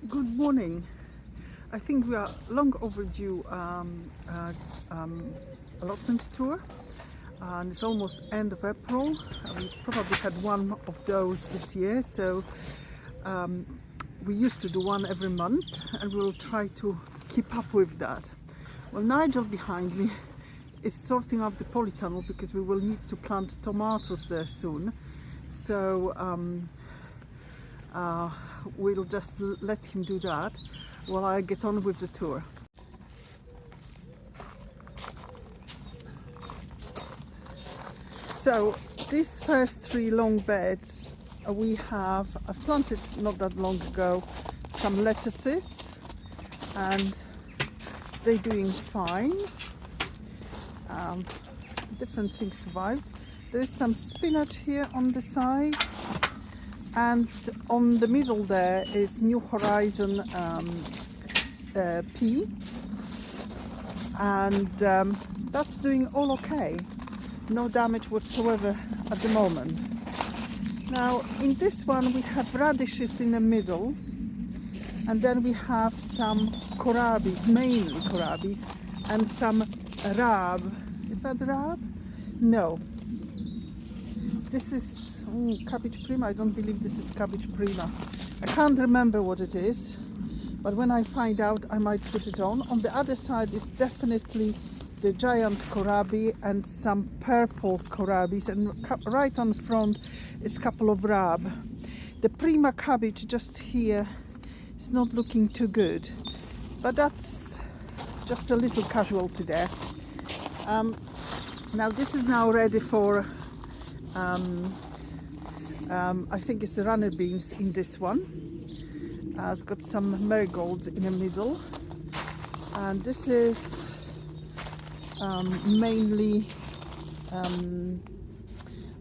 Good morning. I think we are long overdue allotment tour, and it's almost end of April. We probably had one of those this year, so we used to do one every month, and we'll try to keep up with that. Well, Nigel behind me is sorting up the polytunnel because we will need to plant tomatoes there soon. So we'll just let him do that while I get on with the tour. So these first three long beds I've planted not that long ago some lettuces, and they're doing fine. Different things survived. There is some spinach here on the side, and on the middle there is New Horizon pea, and that's doing all okay. No damage whatsoever at the moment. Now in this one we have radishes in the middle, and then we have some kohlrabis, mainly kohlrabis, and some rab. Is that rab? No. This is cabbage prima. I don't believe this is cabbage prima. I can't remember what it is, but when I find out I might put it on. On the other side is definitely the giant kohlrabi and some purple kohlrabis, and right on front is a couple of rab. The prima cabbage just here is not looking too good, but that's just a little casualty there. Now this is now ready for I think it's the runner beans in this one. It's got some marigolds in the middle, and this is mainly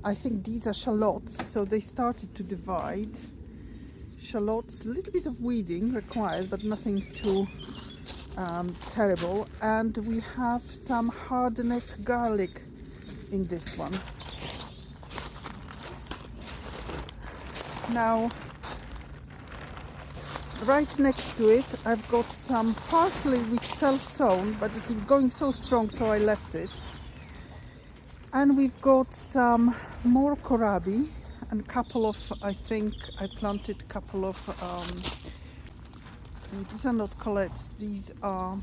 I think these are shallots, so they started to divide. Shallots, a little bit of weeding required, but nothing too terrible. And we have some hardneck garlic in this one. Now right next to it I've got some parsley which self-sown, but it's going so strong so I left it. And we've got some more kohlrabi and a couple of, I think I planted a couple of these are not colettes, these are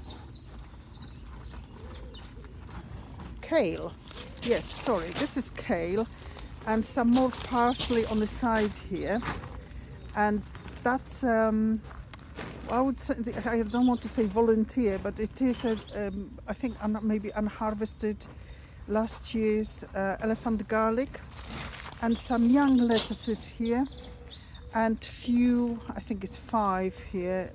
kale. Yes, sorry, this is kale, and some more parsley on the side here. And that's I would say, I don't want to say volunteer, but it is I think maybe unharvested last year's elephant garlic, and some young lettuces here, and few, I think it's 5 here,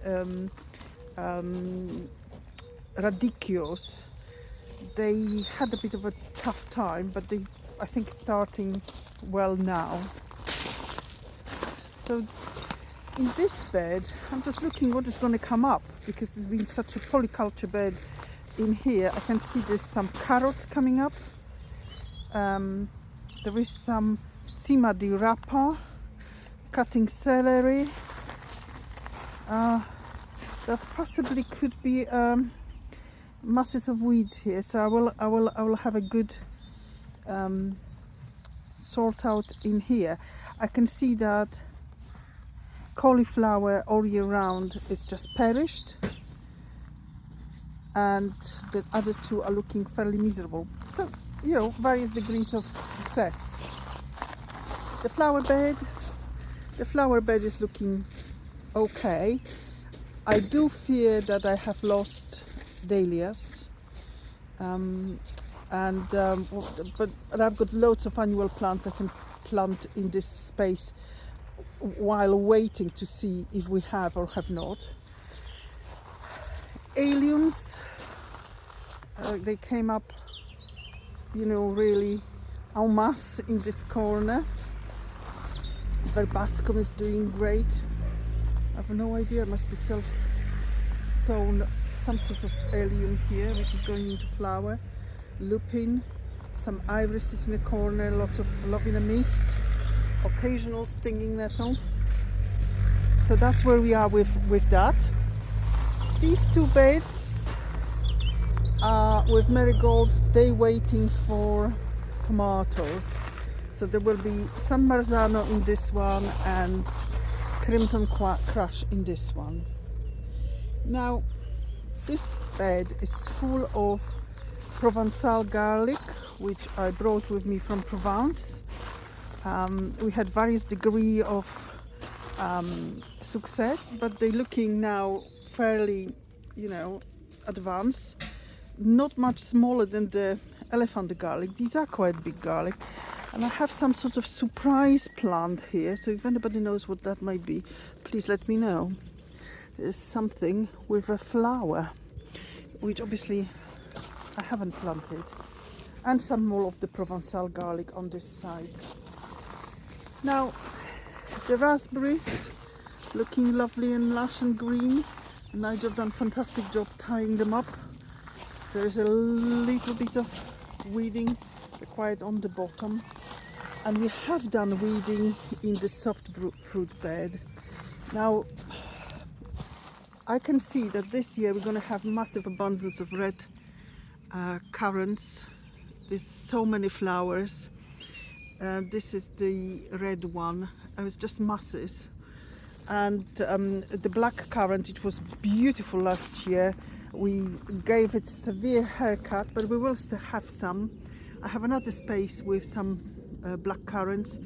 radicchios. They had a bit of a tough time, but they, I think, starting well now. So in this bed, I'm just looking what is going to come up, because there's been such a polyculture bed in here. I can see there's some carrots coming up. There is some cima di rapa, cutting celery. That possibly could be masses of weeds here, so I will have a good sort out in here. I can see that cauliflower all year round is just perished, and the other two are looking fairly miserable. So, you know, various degrees of success. The flower bed is looking okay. I do fear that I have lost dahlias, but I've got loads of annual plants I can plant in this space while waiting to see if we have or have not. Alliums, they came up, you know, really en masse in this corner. Verbascum is doing great. I have no idea, it must be self-sown, some sort of allium here which is going into flower. Lupin, some irises in the corner, lots of love in a mist, occasional stinging nettle. So that's where we are with that. These two beds are with marigolds, they waiting for tomatoes. So there will be San Marzano in this one and Crimson Crush in this one. Now this bed is full of Provençal garlic, which I brought with me from Provence. We had various degree of success, but they're looking now fairly, advanced. Not much smaller than the elephant garlic. These are quite big garlic. And I have some sort of surprise plant here, so if anybody knows what that might be, please let me know. There's something with a flower, which obviously I haven't planted. And some more of the Provençal garlic on this side. Now, the raspberries looking lovely and lush and green. Nigel done a fantastic job tying them up. There is a little bit of weeding required on the bottom. And we have done weeding in the soft fruit bed. Now, I can see that this year we're going to have massive abundance of red currants. There's so many flowers. This is the red one. It was just masses. And the black currant, it was beautiful last year. We gave it a severe haircut, but we will still have some. I have another space with some black currants.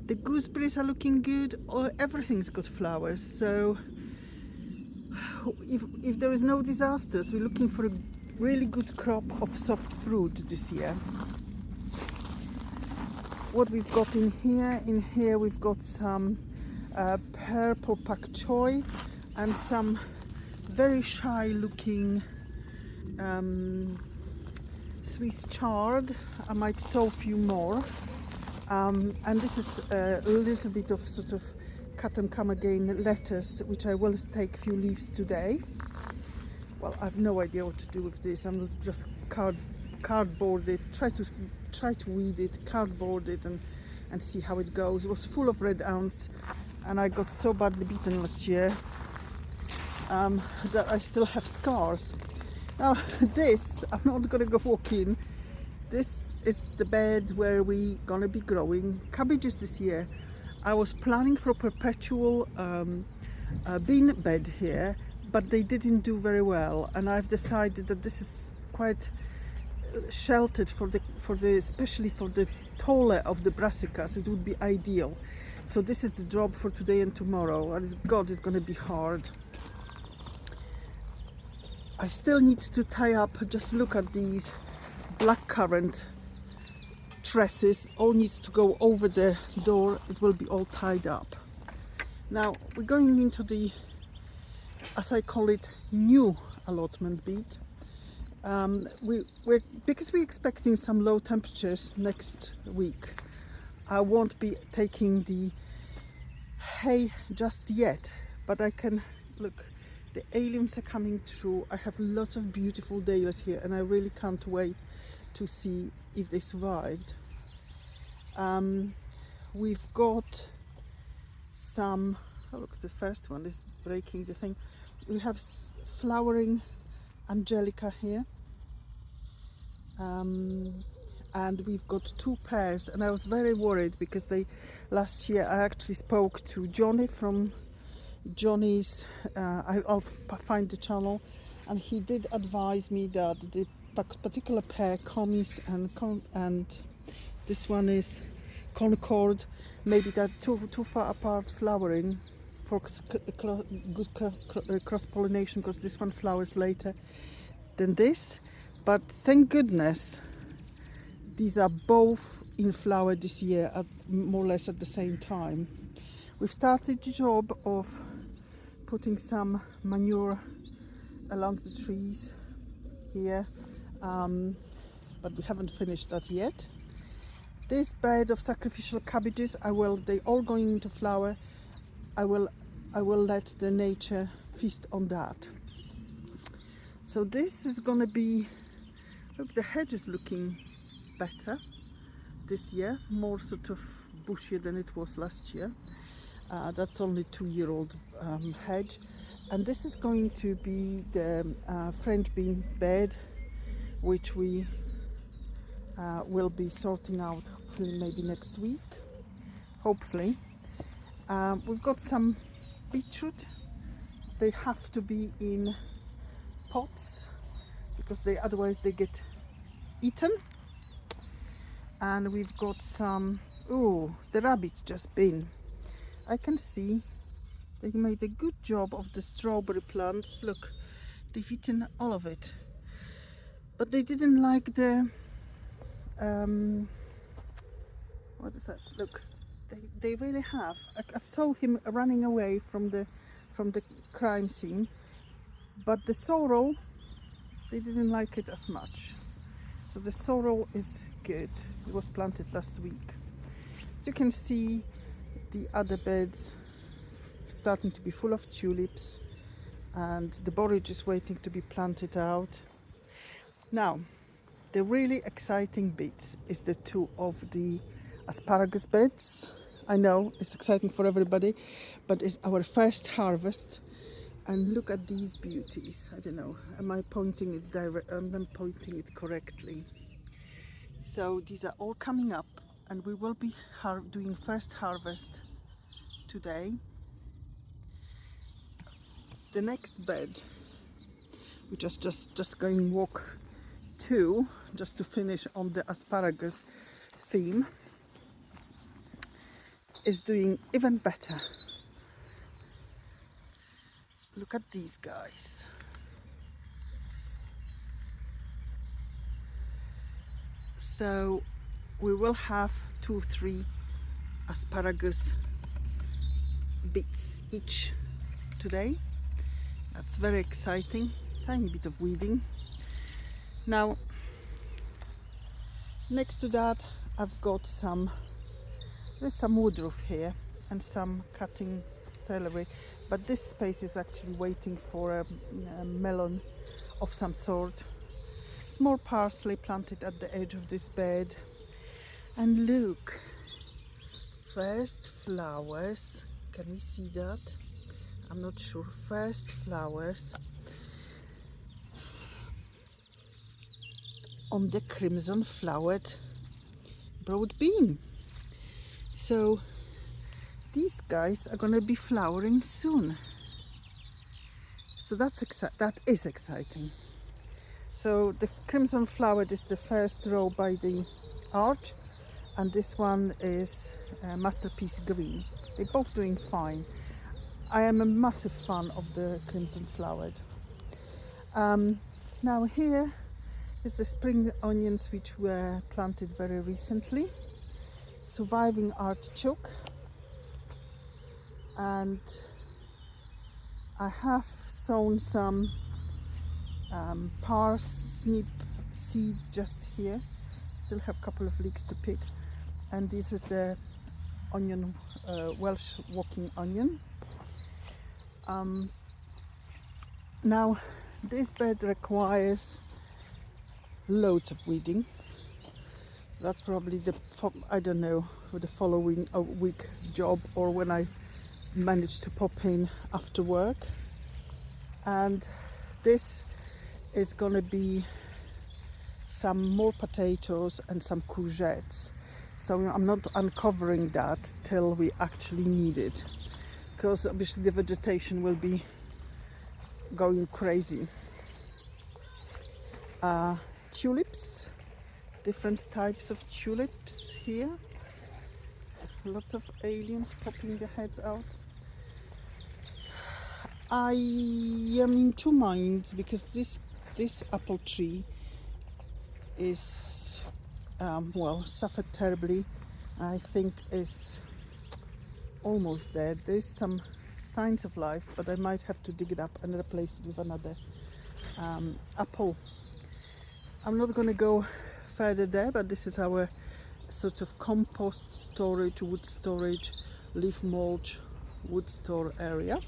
The gooseberries are looking good. Everything's got flowers. So if there is no disasters, we're looking for a really good crop of soft fruit this year. What we've got in here we've got some purple pak choi and some very shy looking Swiss chard. I might sow a few more. And this is a little bit of sort of cut and come again lettuce, which I will take a few leaves today. Well, I've no idea what to do with this. I'm just cardboard it, try to weed it, cardboard it and see how it goes. It was full of red ants and I got so badly beaten last year that I still have scars. Now this, I'm not gonna go walk in. This is the bed where we gonna be growing cabbages this year. I was planning for a perpetual bean bed here, but they didn't do very well, and I've decided that this is quite sheltered for the especially for the taller of the brassicas. It would be ideal. So this is the job for today and tomorrow, and God, it's going to be hard. I still need to tie up. Just look at these blackcurrant tresses. All needs to go over the door. It will be all tied up. Now we're going into the, as I call it, new allotment bed. Because we're expecting some low temperatures next week, I won't be taking the hay just yet, but I can look. The alliums are coming through. I have lots of beautiful dahlias here, and I really can't wait to see if they survived. We've got some. Oh, look, the first one is breaking the thing. We have flowering Angelica here, and we've got two pairs, and I was very worried because last year I actually spoke to Johnny from Johnny's, I'll find the channel, and he did advise me that the particular pair, Commies and this one is Concord, maybe that too far apart flowering for good cross-pollination, because this one flowers later than this. But thank goodness these are both in flower this year at more or less at the same time. We've started the job of putting some manure along the trees here, but we haven't finished that yet. This bed of sacrificial cabbages, they all going into flower. I will let the nature feast on that. So this is gonna be, look, the hedge is looking better this year, more sort of bushier than it was last year. That's only 2-year-old hedge. And this is going to be the French bean bed, which we will be sorting out maybe next week, hopefully. We've got some beetroot. They have to be in pots because otherwise they get eaten. And we've got some, oh, the rabbits just been. I can see they made a good job of the strawberry plants. Look, they've eaten all of it. But they didn't like the, what is that? Look, they really have. I saw him running away from the crime scene. But the sorrel, they didn't like it as much. So the sorrel is good. It was planted last week. As you can see, the other beds starting to be full of tulips, and the borage is waiting to be planted out. Now, the really exciting bit is the two of the asparagus beds. I know it's exciting for everybody, but it's our first harvest. And look at these beauties. I don't know, am I pointing it I'm pointing it correctly? So these are all coming up, and we will be doing first harvest today. The next bed, we're just going walk 2, just to finish on the asparagus theme, is doing even better. Look at these guys. So we will have 2-3 asparagus bits each today. That's very exciting. Tiny bit of weeding. Now, next to that, I've got there's some woodruff here and some cutting celery, but this space is actually waiting for a melon of some sort. Small parsley planted at the edge of this bed. And look, first flowers. Can we see that? I'm not sure. First flowers on the crimson flowered broad bean. So these guys are going to be flowering soon. So that is exciting. So the crimson flowered is the first row by the arch, and this one is masterpiece green. They're both doing fine. I am a massive fan of the crimson flowered. Now here is the spring onions, which were planted very recently. Surviving artichoke. And I have sown some parsnip seeds just here. Still have a couple of leeks to pick. And this is the onion, Welsh walking onion. Now this bed requires loads of weeding. So that's probably I don't know, for the following week job, or when I manage to pop in after work. And this is gonna be some more potatoes and some courgettes. So I'm not uncovering that till we actually need it, because obviously the vegetation will be going crazy. Tulips, different types of tulips here. Lots of aliens popping their heads out. I am in two minds, because this apple tree is well, suffered terribly. I think is almost dead. There's some signs of life, but I might have to dig it up and replace it with another apple. I'm not going to go further there, but this is our sort of compost storage, wood storage, leaf mulch, wood store area.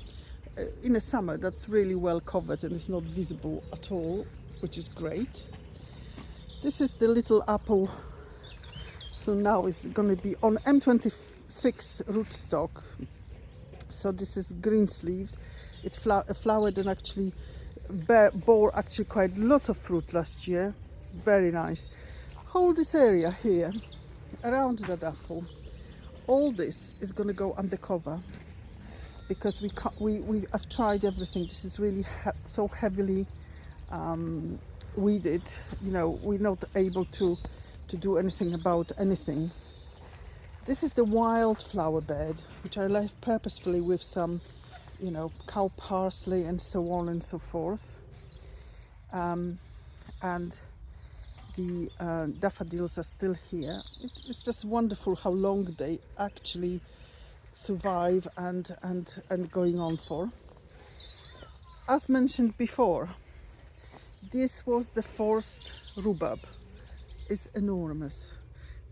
In the summer that's really well covered and it's not visible at all, which is great. This is the little apple. So now it's going to be on M26 rootstock. So this is green sleeves. It flowered and actually bore actually quite lots of fruit last year. Very nice. Whole this area here around that apple, all this is going to go undercover, because I've tried everything. This is really so heavily weeded. You know, we're not able to do anything about anything. This is the wildflower bed, which I left purposefully with some, you know, cow parsley and so on and so forth. And the daffodils are still here. It's just wonderful how long they actually survive and going on for. As mentioned before, this was the forced rhubarb. It's enormous.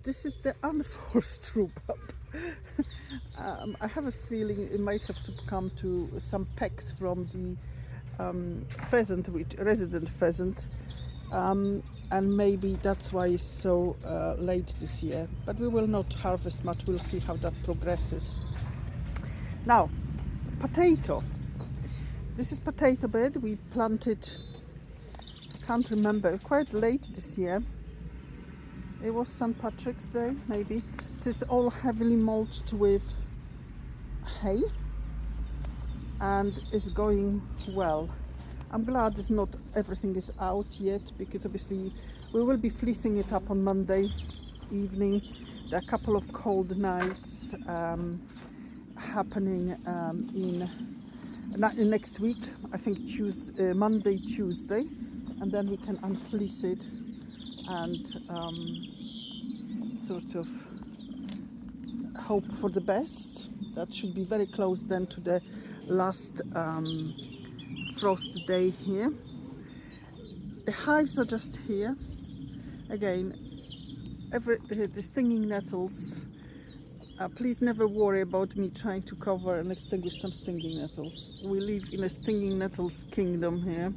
This is the unforced rhubarb. I have a feeling it might have succumbed to some pecks from the pheasant, resident pheasant, and maybe that's why it's so late this year. But we will not harvest much. We'll see how that progresses. Now, potato. This is potato bed. We planted, I can't remember, quite late this year. It was St. Patrick's Day, maybe. This is all heavily mulched with hay and is going well. I'm glad it's not everything is out yet, because obviously we will be fleecing it up on Monday evening. There are a couple of cold nights happening in next week. I think Monday, Tuesday, and then we can unfleece it and sort of hope for the best. That should be very close then to the last frost day here. The hives are just here. Again, the stinging nettles. Please never worry about me trying to cover and extinguish some stinging nettles. We live in a stinging nettles kingdom here.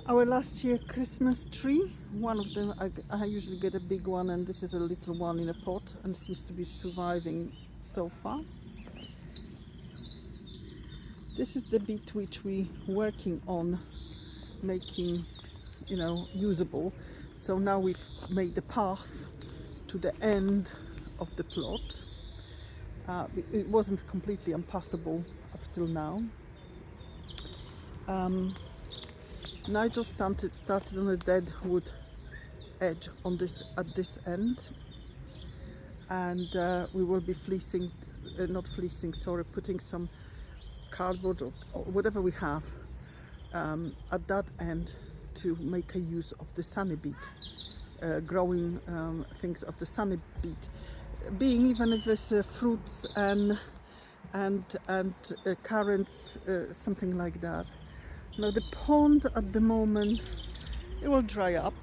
Our last year Christmas tree, one of them, I usually get a big one, and this is a little one in a pot, and seems to be surviving so far. This is the bit which we're working on making, you know, usable. So now we've made the path to the end of the plot. It wasn't completely impassable up till now. Nigel started on a dead wood edge on this at this end, and we will be putting some cardboard or whatever we have at that end to make a use of the sunny beet, growing things of the sunny beet, being even if it's fruits and currants, something like that. Now the pond at the moment, it will dry up.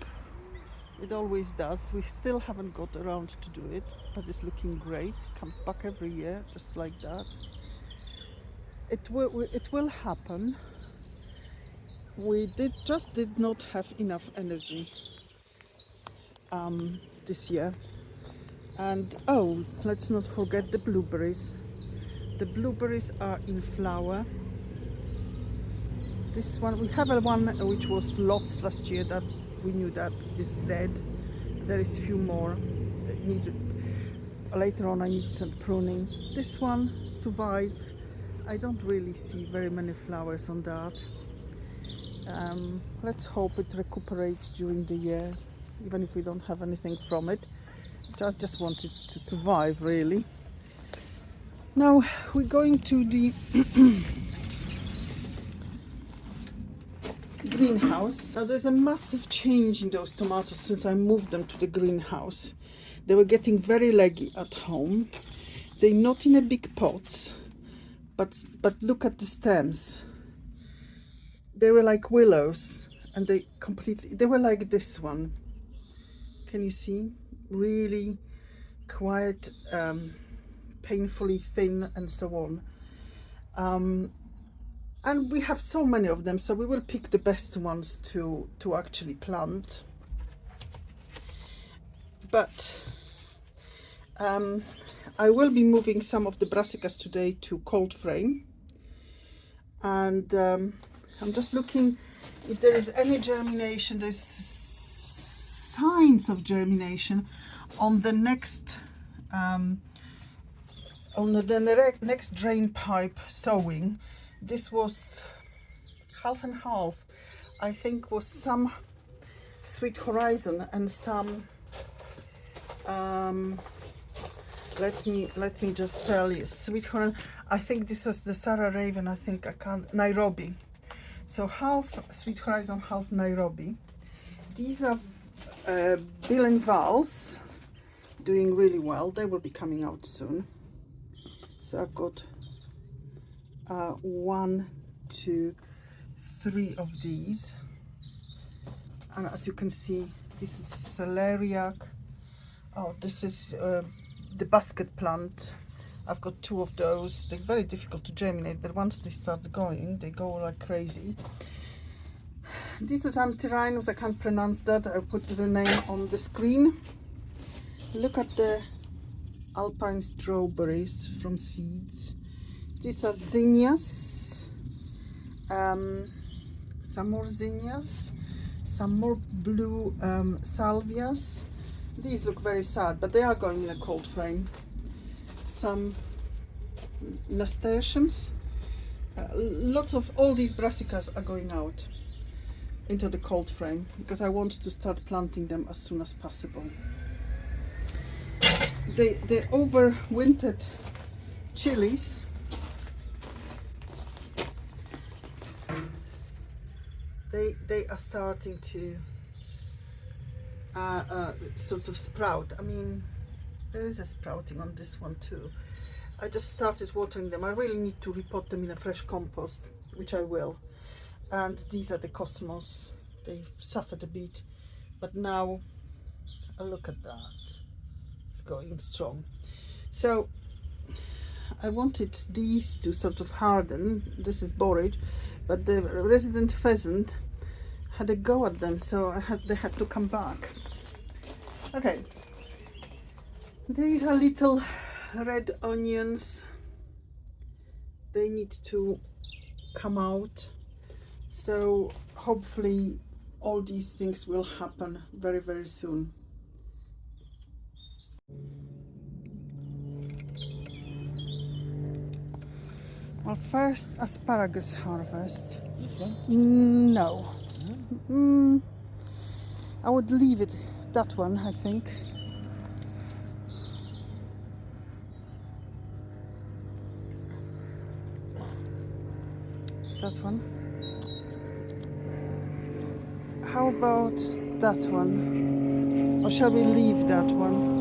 It always does. We still haven't got around to do it, but it's looking great. It comes back every year, just like that. It will happen. We just did not have enough energy this year. And oh, let's not forget the blueberries. The blueberries are in flower. This one, we have a one which was lost last year that we knew that is dead. There is few more that need, later on I need some pruning. This one survived. I don't really see very many flowers on that. Let's hope it recuperates during the year, even if we don't have anything from it. Just want it to survive, really. Now we're going to the greenhouse. So there's a massive change in those tomatoes since I moved them to the greenhouse. They were getting very leggy at home. They're not in a big pots, but look at the stems. They were like willows, and they were like this one. Can you see? Really quite painfully thin and so on. And we have so many of them, so we will pick the best ones to actually plant. But I will be moving some of the brassicas today to cold frame, and I'm just looking if there is any germination. There's signs of germination on the next next drain pipe sowing. This was half and half. I think was some Sweet Horizon and some let me just tell you, Sweet Horizon. I think this was the Sarah Raven. I think I can't Nairobi. So half Sweet Horizon, half Nairobi. These are Bill and Val's, doing really well. They will be coming out soon. So I've got 1, 2, 3 of these, and as you can see, this is celeriac. Oh, this is the basket plant. I've got 2 of those. They're very difficult to germinate, but once they start going, they go like crazy. This is Antirrhinus. I can't pronounce that. I put the name on the screen. Look at the alpine strawberries from seeds. These are zinnias. Some more zinnias. Some more blue salvias. These look very sad, but they are going in a cold frame. Some nasturtiums. Lots of all these brassicas are going out into the cold frame because I want to start planting them as soon as possible. The overwintered chilies, they are starting to sort of sprout. I mean, there is a sprouting on this one too. I just started watering them. I really need to repot them in a fresh compost, which I will. And these are the Cosmos. They suffered a bit, but now look at that. It's going strong. So I wanted these to sort of harden. This is borage, but the resident pheasant had a go at them, so they had to come back. Okay, these are little red onions. They need to come out, so hopefully all these things will happen very, very soon. Well, first asparagus harvest. This one? No. I would leave it, that one, I think. That one. How about that one? Or shall we leave that one?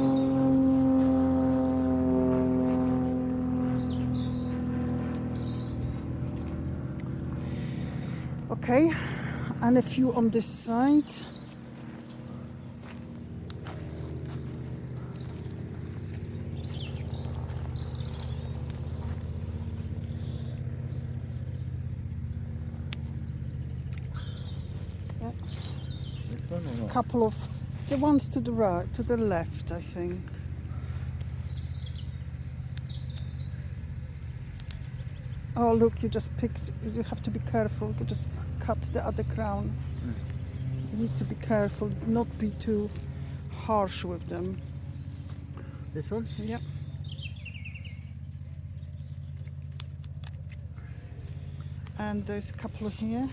Okay, and a few on this side. Yeah. This one or not? Couple of the ones to the right, to the left, I think. Oh, look, you just picked, you have to be careful, you just cut the other crown. You need to be careful, not be too harsh with them. This one? Yep. And there's a couple here.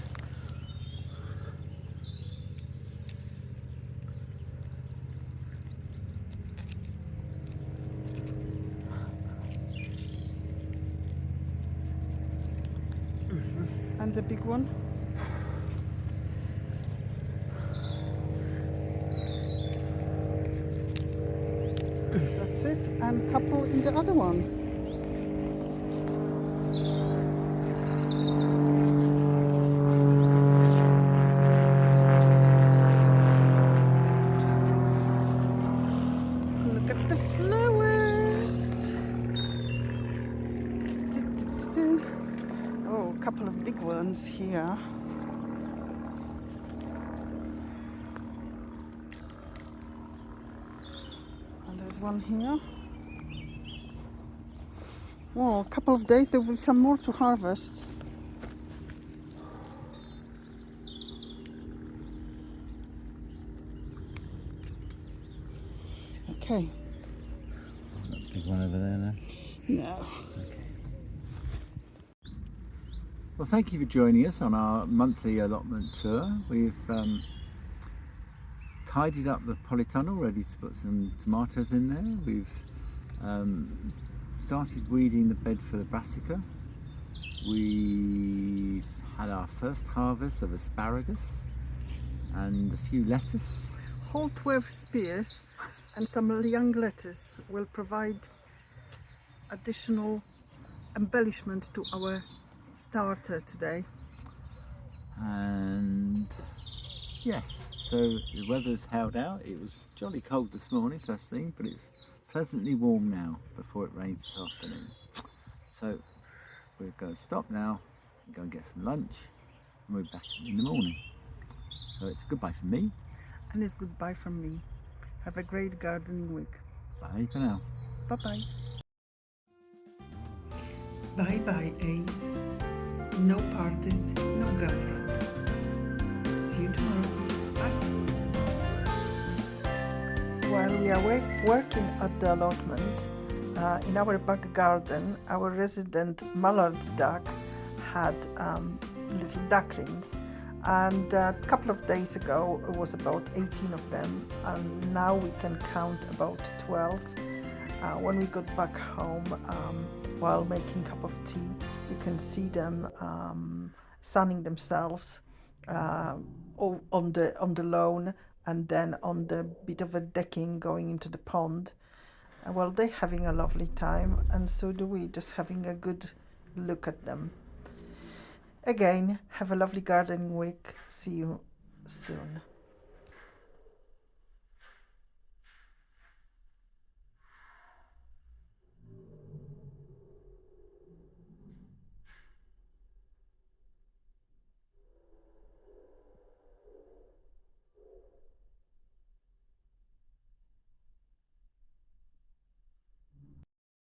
And the big one. That's it. And a couple in the other one. Look at the flowers. Oh, a couple of big ones here. And there's one here. Well, a couple of days there will be some more to harvest. Okay. That big one over there then. No. Well, thank you for joining us on our monthly allotment tour. We've tidied up the polytunnel, ready to put some tomatoes in there. We've started weeding the bed for the brassica. We've had our first harvest of asparagus and a few lettuce. Whole 12 spears and some young lettuce will provide additional embellishment to our starter today. And yes, so the weather's held out. It was jolly cold this morning first thing, but it's pleasantly warm now before it rains this afternoon. So we're going to stop now and go and get some lunch, and we'll be back in the morning. So it's goodbye from me. And it's goodbye from me. Have a great gardening week. Bye for now. Bye bye. Bye bye, Ace. No parties, no girlfriends. See you tomorrow. Bye. While we are working at the allotment, in our back garden, our resident mallard duck had little ducklings. And a couple of days ago, it was about 18 of them, and now we can count about 12. When we got back home, while making a cup of tea, you can see them sunning themselves on the lawn, and then on the bit of a decking going into the pond. Well, they're having a lovely time, and so do we, just having a good look at them. Again, have a lovely gardening week. See you soon.